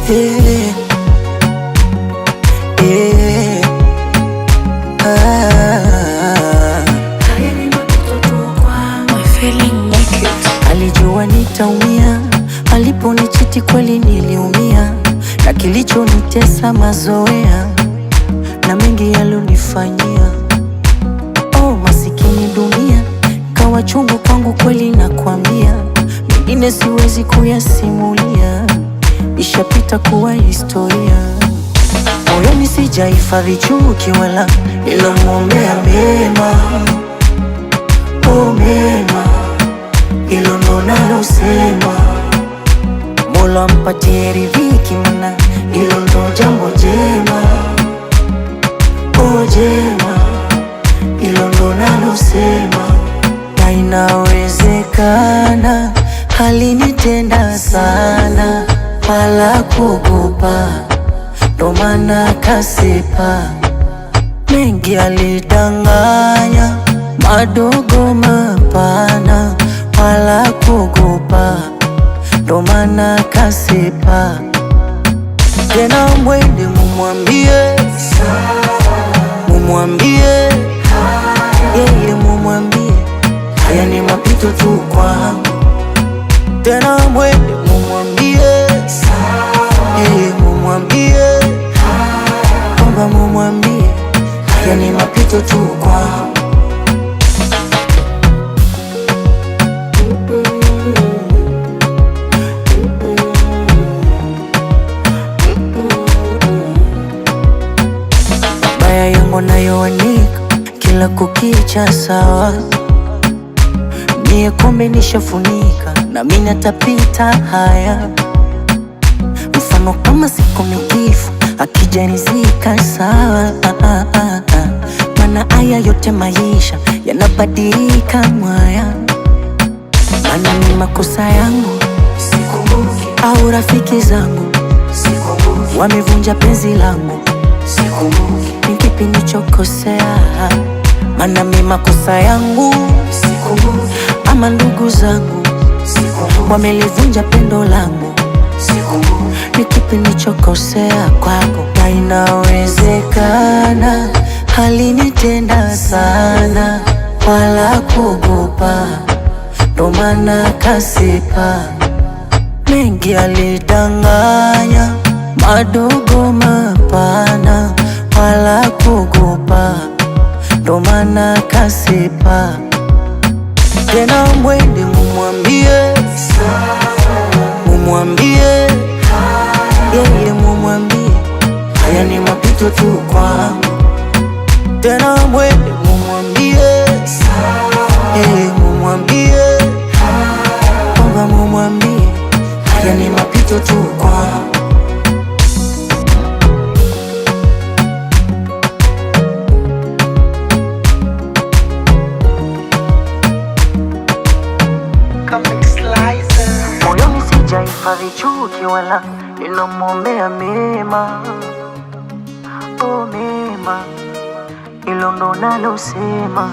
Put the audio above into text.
eh, eh, alijua nitaumia, aliponichiti kweli niliumia, na kilichonitesa mazoea na mengi yalionifanyia. Oh, masikini dunia kawa chungu kwangu kweli, nakwambia mengine siwezi kuyasimulia, ishapita kuwa historia. Moyoni sijahifadhi chuki wala nilomwombea mema. Oh, mema ilo ndo nalosema, Mola mpatie riziki, mana ilo ndo jambo jema. Oh, jema ilo ndo nalosema, na inawezekana alinitenda sana, wala kuogopa, ndo maana kasepa. Mengi alidanganya, madogo mapana, wala kuogopa, ndo maana kasepa. Tena mwende mumwambie, mumwambie yeye, mumwambie haya ni mapito tu kwangu. Tena mwende mumwambie, yeye mumwambie, kwamba mumwambie haya ni mapito tu kwangu. Baya yangu nayoanika kila kukicha, sawa mie kombe nishafunika, na mimi natapita haya. Mfano kama siku nikifu akijanizika, sawa mana haya yote maisha yanabadilika mwaya. Mana ni makosa yangu sikumbuki, au rafiki zangu sikumbuki, wamevunja penzi langu sikumbuki, ni kipi nilichokosea? Mana mi makosa yangu sikumbuki, ama ndugu zangu sikumbuki, wamelivunja pendo langu sikumbuki, ni kipi nilichokosea kwako? Na inawezekana alinitenda sana, wala kuogopa, ndo maana kasepa. Mengi alidanganya, madogo mapana, wala kuogopa, ndo maana kasepa. Tena mwende mumwambie, mumwambie yeye, mumwambie haya ni mapito tu kwangu. Tena mwende mumwambie, yeye mumwambie, kwamba mumwambie haya ni mapito tu kwangu. Moyoni sijahifadhi chuki wala nilomwombea mema. Oh, mema ilo ndo nalosema.